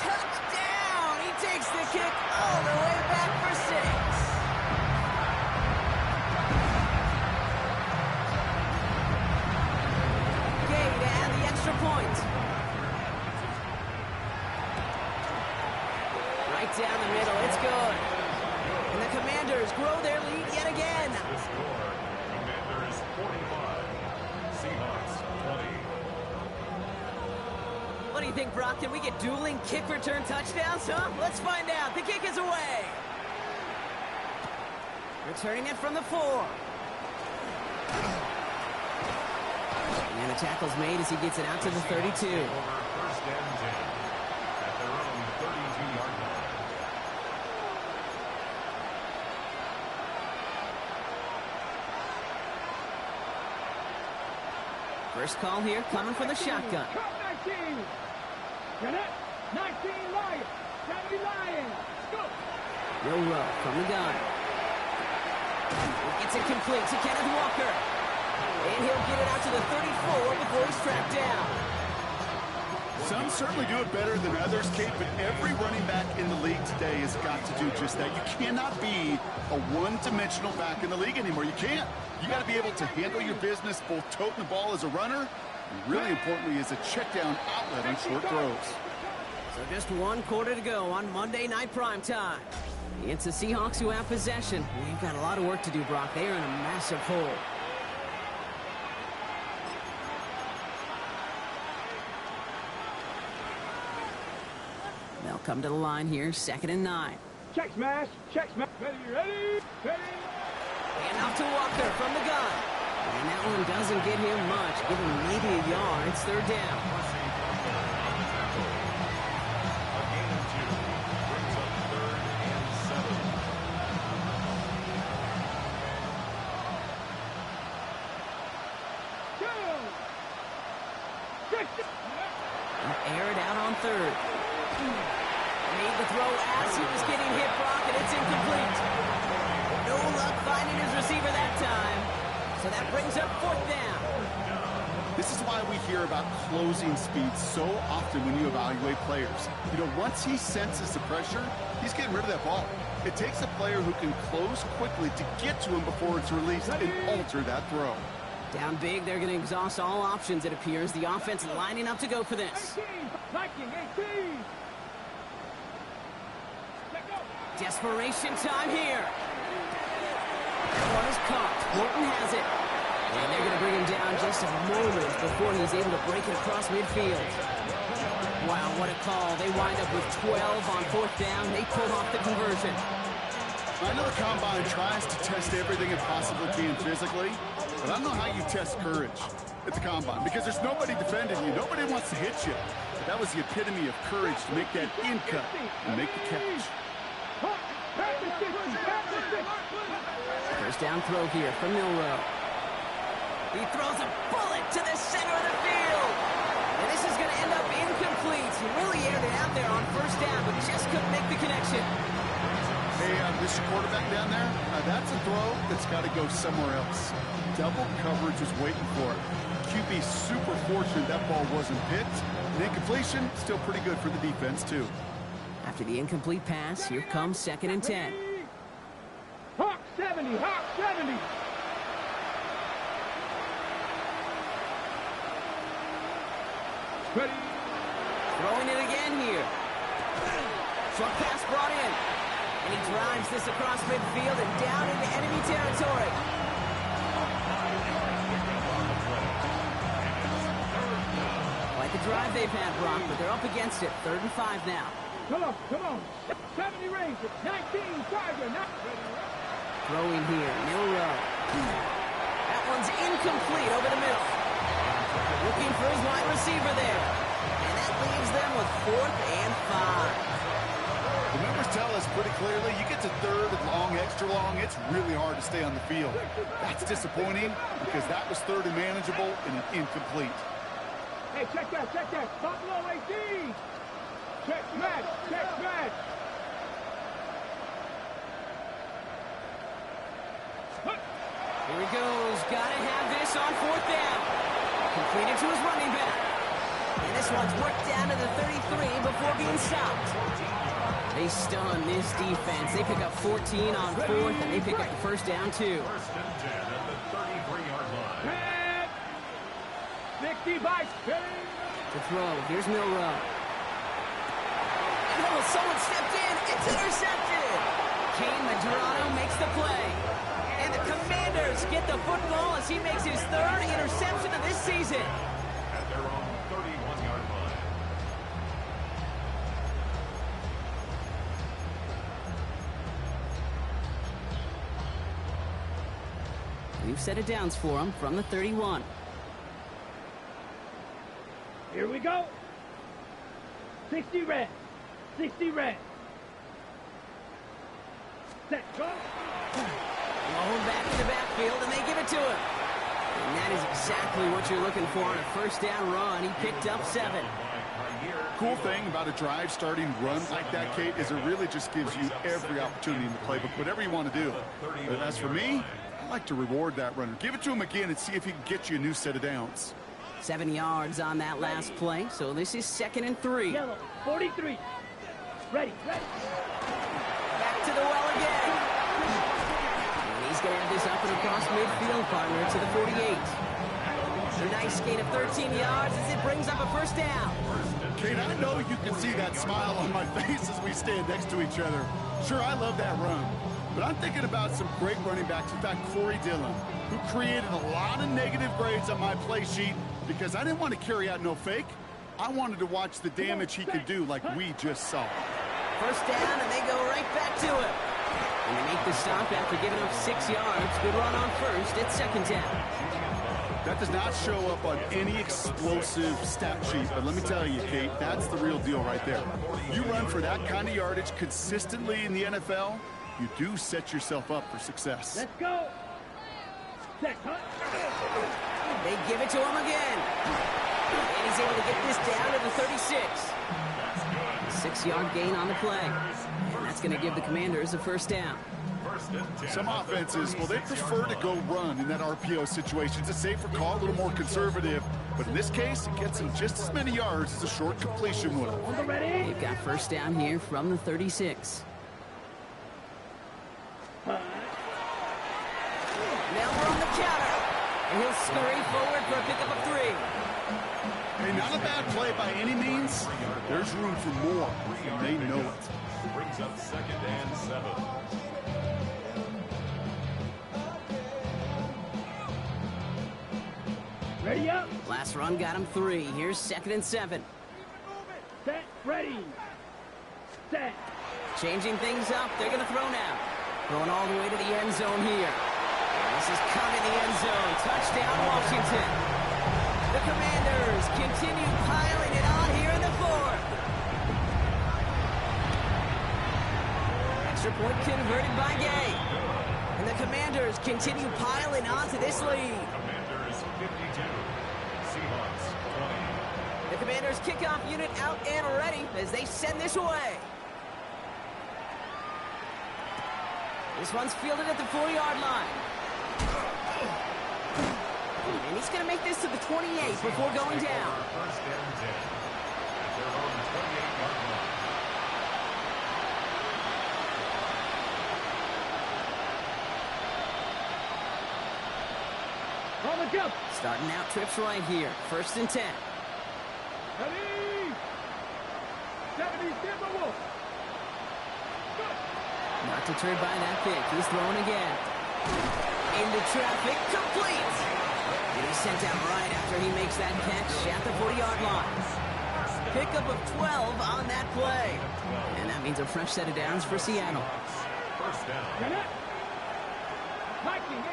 Touchdown! He takes the kick all the way back for 6. Gay to add the extra point. Right down the middle. It's good. And the Commanders grow their lead yet again. The score, Commanders 45, Seahawks 20. What do you think, Brock? Can we get dueling kick return touchdowns, huh? Let's find out. The kick is away. Returning it from the 4. And the tackle's made as he gets it out to the 32. Over first and 10 at their own 32-yard line. First call here coming from the shotgun. 19. Get it? 19 Lions. 70 Lions. Go. Milrow from the gun. Gets it complete to Kenneth Walker. And he'll get it out to the 34 before he's tracked down. Some certainly do it better than others, Kate, but every running back in the league today has got to do just that. You cannot be a one-dimensional back in the league anymore. You can't. You got to be able to handle your business, both toting the ball as a runner, and really importantly as a check-down outlet on short throws. So just 1 quarter to go on Monday Night Primetime. It's the Seahawks who have possession. They've got a lot of work to do, Brock. They are in a massive hole. They'll come to the line here, 2nd and 9. Check smash. Check smash. Ready. And off to Walker from the gun. And that one doesn't get him much. Give him maybe a yard. It's 3rd down. A gain of 2 brings up 3rd and 7. Air it out on 3rd. Made the throw as he was getting hit, Brock, and it's incomplete. No luck finding his receiver that time. So that brings up 4th down. This is why we hear about closing speed so often when you evaluate players. You know, once he senses the pressure, he's getting rid of that ball. It takes a player who can close quickly to get to him before it's released and alter that throw. Down big, they're going to exhaust all options, it appears. The offense lining up to go for this. 18. Desperation time here. That one is caught. Morton has it. And they're going to bring him down just a moment before he's able to break it across midfield. Wow, what a call. They wind up with 12 on 4th down. They pull off the conversion. I know the Combine tries to test everything it possibly can physically, but I don't know how you test courage at the Combine because there's nobody defending you. Nobody wants to hit you. But that was the epitome of courage to make that in cut and make the catch. First down throw here from Milroe. He throws a bullet to the center of the field. And this is going to end up incomplete. He really aired it out there on first down, but just couldn't make the connection. Hey, this quarterback down there, that's a throw that's got to go somewhere else. Double coverage was waiting for it. QB super fortunate that ball wasn't picked. And incompletion, still pretty good for the defense, too. After the incomplete pass, here comes 2nd and 10. Hawk 70, Hawk 70. Ready. Throwing it again here. Short pass brought in. And he drives this across midfield and down into enemy territory. Quite the drive they've had, Brock, but they're up against it. 3rd and 5 now. Come on. 70 range, 19 target. Throwing here, Milroe. That one's incomplete over the middle. Looking for his wide receiver there. And that leaves them with 4th and 5. The numbers tell us pretty clearly, you get to 3rd and long, extra long, it's really hard to stay on the field. That's disappointing because that was 3rd and manageable and an incomplete. Hey, check that. Buffalo AD. Check match. Here he goes. Gotta have this on 4th down. Completed to his running back. And this one's worked down to the 33 before being stopped. They stun this defense. They pick up 14 on 4th, and they pick up the first down, too. 1st and 10 at the 33-yard line. 60 by 10. To throw. Here's Milroe. Oh, someone stepped in. It's intercepted. Kane Madrano makes the play. And the Commanders get the football as he makes his 3rd interception of this season. At their own 31-yard line. We've set it downs for him from the 31. Here we go. 60 red. Set, go. Blown back to the backfield, and they give it to him. And that is exactly what you're looking for on a first down run. He picked up 7. Cool thing about a drive starting run like that, Kate, is it really just gives you every opportunity in the playbook, whatever you want to do. But as for me, I like to reward that runner. Give it to him again and see if he can get you a new set of downs. 7 yards on that last play, so this is 2nd and 3. Yellow, 43. Ready. Back to the well again. And he's going to have this up and across midfield, partner, to the 48. A nice gain of 13 yards as it brings up a first down. Kate, I know you can see that smile on my face as we stand next to each other. Sure, I love that run. But I'm thinking about some great running backs. In fact, Corey Dillon, who created a lot of negative grades on my play sheet because I didn't want to carry out no fake. I wanted to watch the damage he could do like we just saw. First down, and they go right back to him. And they make the stop after giving up 6 yards. Good run on first. It's 2nd down. That does not show up on any explosive stat sheet, but let me tell you, Kate, that's the real deal right there. You run for that kind of yardage consistently in the NFL, you do set yourself up for success. Let's go. Set, They give it to him again. And he's able to get this down to the 36. 6-yard gain on the play. And that's going to give the Commanders a first down. Some offenses, well, they prefer to go run in that RPO situation. It's a safer call, a little more conservative. But in this case, it gets them just as many yards as a short completion would. They've got first down here from the 36. Now we're on the counter. And he'll scurry forward for a pickup of 3. Hey, not a bad play by any means. There's room for more, and they know it. Brings up 2nd and 7. Ready up. Last run got him 3. Here's 2nd and 7. Set, ready. Set. Changing things up. They're going to throw now. Going all the way to the end zone here. And this is coming the end zone. Touchdown, Washington. The Commanders continue piling it on here in the fourth. Extra point converted by Gay. And the Commanders continue piling on to this lead. Commanders 52, Seahawks 20. The Commanders kickoff unit out and ready as they send this away. This one's fielded at the 4-yard line. And he's going to make this to the 28 before going down. First and 10 at their own 28-yard line. On the jump. Starting out trips right here. First and 10. Ready. 70 Timberwolves. Not deterred by that pick. He's throwing again. Into traffic. Complete. And he's sent out right after he makes that catch at the 40-yard line. Pickup of 12 on that play. And that means a fresh set of downs for Seattle. First down. 19,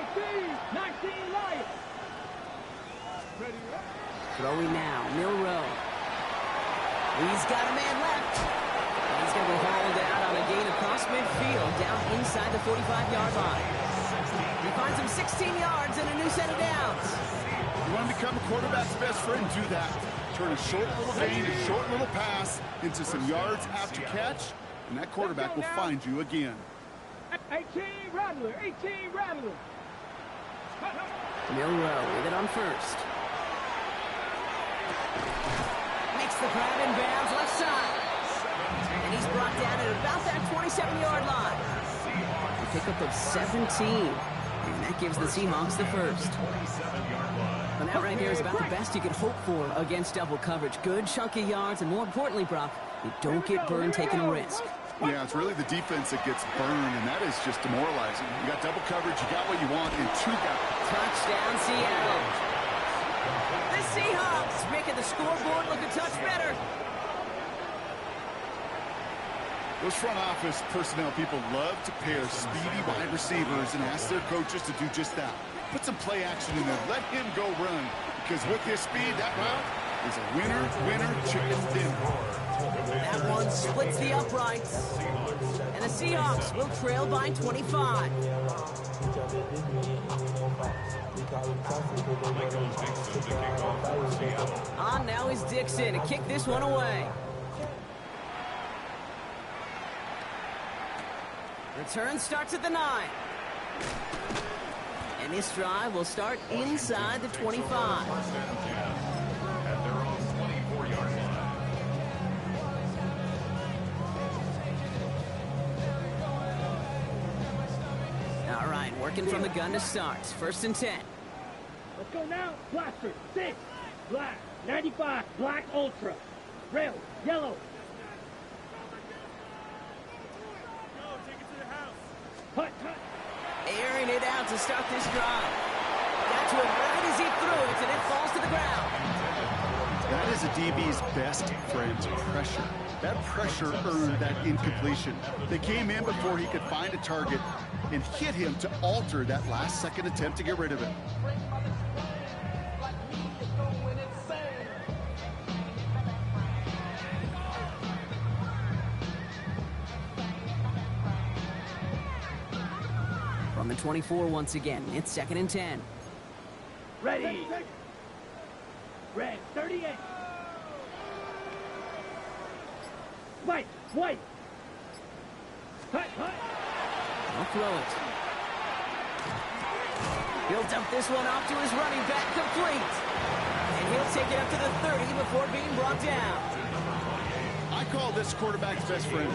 19 Lions. Ready. Throwing now. Milrow. He's got a man left. And he's going to be hauled out on a gain across midfield down inside the 45-yard line. He finds him 16 yards and a new set of downs. You want to become a quarterback's best friend? Do that. Turn a short little gain, a short little pass into some yards after catch, and that quarterback will find you again. 18 Rattler. 18 Rattler. Milrow with it on first. Makes the grab in bounds left side. And he's brought down at about that 27-yard line. A pickup of 17. And that gives the Seahawks the first. And that right here is about the best you could hope for against double coverage. Good chunky yards, and more importantly, Brock, you don't get burned taking a risk. Yeah, it's really the defense that gets burned, and that is just demoralizing. You got double coverage, you got what you want, and two guys. Touchdown, Seattle. The Seahawks making the scoreboard look a touch better. Those front office personnel people love to pair speedy wide receivers and ask their coaches to do just that. Put some play action in there. Let him go run, because with his speed, that route is a winner, chicken dinner. That one splits the uprights. And the Seahawks will trail by 25. On now is Dixon to kick this one away. Return starts at the 9. And this drive will start inside the 25. At their own 24-yard line. All right, working from the gun to start. First and 10. Let's go now. Blaster. 6. Black. 95. Black Ultra. Rail. Yellow. Hut. Airing it out to start this drive. Got to him right as he threw it, and it falls to the ground. That is a DB's best friend, pressure. That pressure earned that incompletion. They came in before he could find a target and hit him to alter that last-second attempt to get rid of it. From the 24 once again, it's second and 10. Ready. Red. 38. White. Hut. I'll throw it. He'll dump this one off to his running back, complete. And he'll take it up to the 30 before being brought down. I call this quarterback's best friend.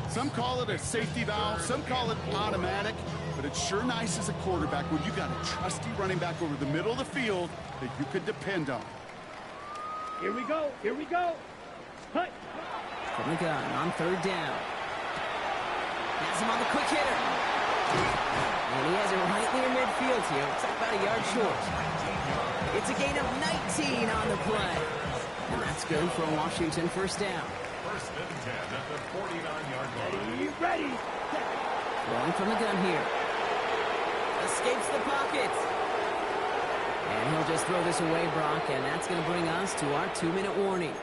Some call it a safety valve, some call it automatic, but it's sure nice as a quarterback when you got a trusty running back over the middle of the field that you could depend on. Here we go. Hut. From the gun on third down. Has him on the quick hitter. And he has it right near midfield here. It's about a yard short. It's a gain of 19 on the play. And that's good for a Washington first down. First and 10 at the 49-yard line. Ready. Rolling from the gun here. Escapes the pocket. And he'll just throw this away, Brock, and that's going to bring us to our 2-minute warning.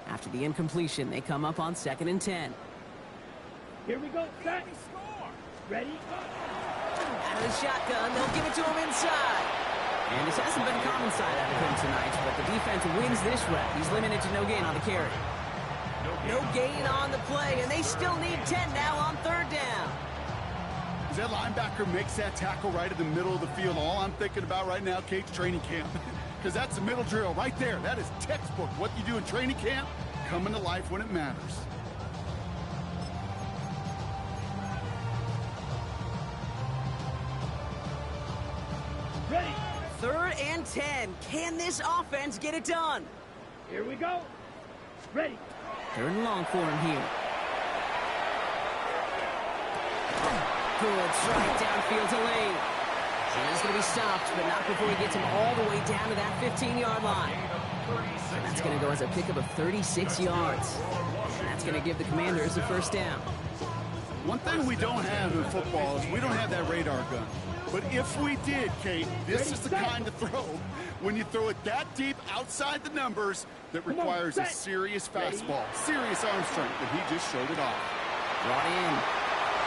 After the incompletion, they come up on 2nd and 10. Here we go, set. Ready? Out of the shotgun, they'll give it to him inside. And this hasn't been common side out of him tonight, but the defense wins this rep. He's limited to no gain on the carry. No gain on the play, and they still need 10 now on 3rd down. As that linebacker makes that tackle right in the middle of the field, all I'm thinking about right now, Kate's training camp. Because that's the middle drill right there. That is textbook. What you do in training camp, coming to life when it matters. Ready? 3rd and 10. Can this offense get it done? Here we go. Ready? 3rd and long for him here. Good strike downfield to Lane. And he's going to be stopped, but not before he gets him all the way down to that 15-yard line. And that's going to go as a pickup of 36 yards. And that's going to give the Commanders a 1st down. One thing we don't have in football is we don't have that radar gun. But if we did, Kate, this is the kind of throw when you throw it that deep outside the numbers that requires a serious fastball, serious arm strength, and he just showed it off. Brought in.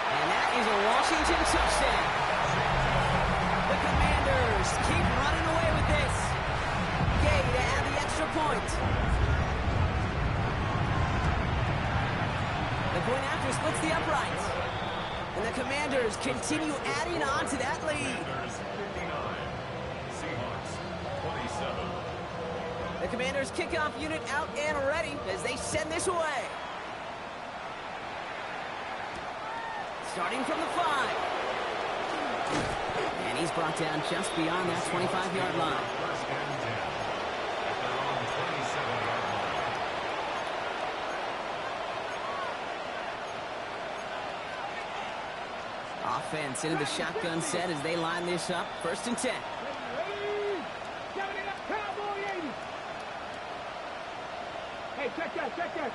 And that is a Washington touchdown. The Commanders keep running away with this. Gay to add the extra point. The point after splits the uprights. And the Commanders continue adding on to that lead. The Commanders kickoff unit out and ready as they send this away. Starting from the 5. And he's brought down just beyond that 25-yard line. Offense into the shotgun set as they line this up. 1st and 10. Hey, check that.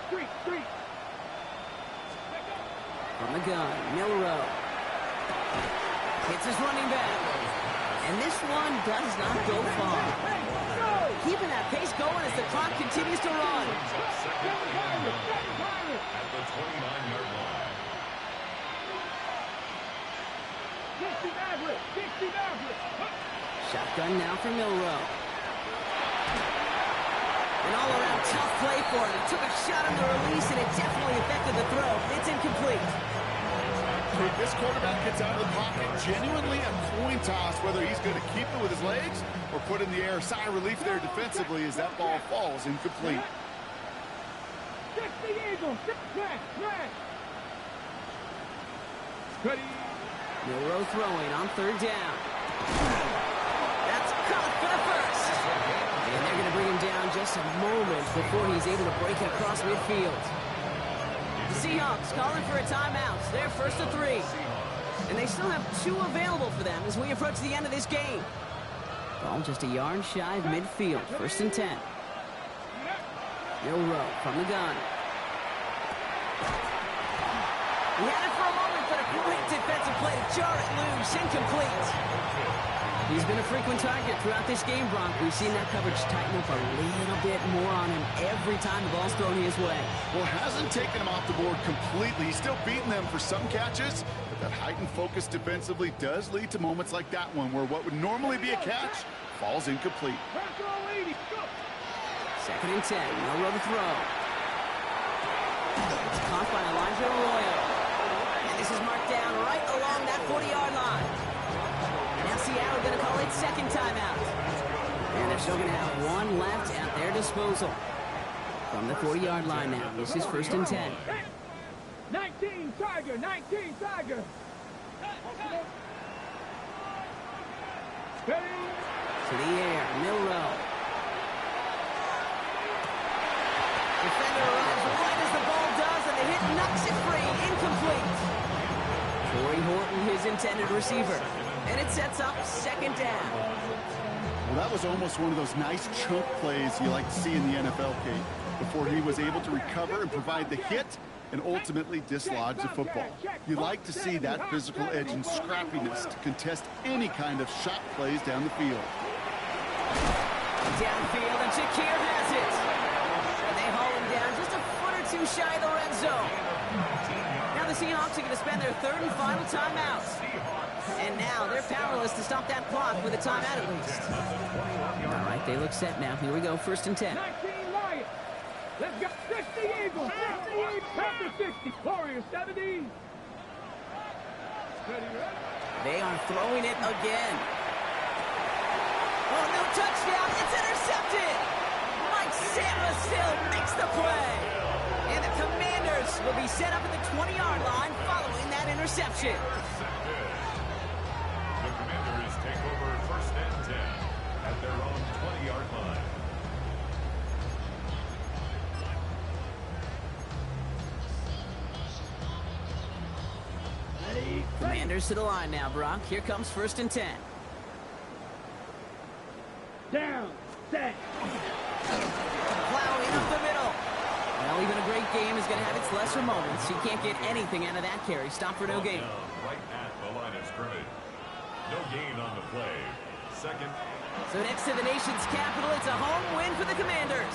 Street. From the gun, Milrow. Hits his running back. And this one does not go far. Keeping that pace going as the clock continues to run. At the 29-yard line. Shotgun now for Milrow. An all-around tough play for him. He took a shot on the release, and it definitely affected the throw. It's incomplete. If this quarterback gets out of the pocket, genuinely a coin toss whether he's going to keep it with his legs or put in the air. Sigh of relief there defensively as that ball falls incomplete. Ready? Milrow throwing on 3rd down. That's caught for the 1st. And they're going to bring him down just a moment before he's able to break it across midfield. The Seahawks calling for a timeout. They're 1st and 3. And they still have 2 available for them as we approach the end of this game. Ball just a yard shy of midfield. 1st and 10. Milrow from the gun. He had it for a moment, but a great defensive play to jar it loose. Incomplete. He's been a frequent target throughout this game, Bronk. We've seen that coverage tighten up a little bit more on him every time the ball's thrown his way. Well, hasn't taken him off the board completely. He's still beating them for some catches, but that heightened focus defensively does lead to moments like that one where what would normally be a catch falls incomplete. 2nd and 10. Milrow to throw. It's caught by Elijah Arroyo. And this is marked down right along that 40-yard line. Now Seattle going to call it 2nd timeout. And they're still going to have 1 left at their disposal. From the 40-yard line now, this is 1st and 10. 19 Tiger. Ready? To the air, Milrow. Defender arrives right as the ball does, and the hit knocks it free. Incomplete. Corey Horton, his intended receiver. And it sets up second down. Well, that was almost one of those nice chunk plays you like to see in the NFL, Kate, before he was able to recover and provide the hit and ultimately dislodge the football. You like to see that physical edge and scrappiness to contest any kind of shot plays down the field. Downfield, and Shakir has it. And they haul him down just a foot or two shy of the red zone. Now the Seahawks are going to spend their third and final timeout. And now they're powerless to stop that clock with a timeout at least. All right, they look set now. Here we go, 1st and 10. 19 Lions. Let's go. 60 Eagles. 68 Panthers 60. Warriors 70. They are throwing it again. Oh, no touchdown. It's intercepted. Mike Samba still makes the play. And the Commanders will be set up at the 20-yard line following that interception. The Commanders take over 1st and 10 at their own 20-yard line. Commanders to the line now, Brock. Here comes 1st and 10. Down. Set. Plowing up the middle. Well, even a great game is going to have its lesser moments. You can't get anything out of that carry. Stop for no gain. Right at the line of scrimmage. No gain on the play. Second. So next to the nation's capital, it's a home win for the Commanders.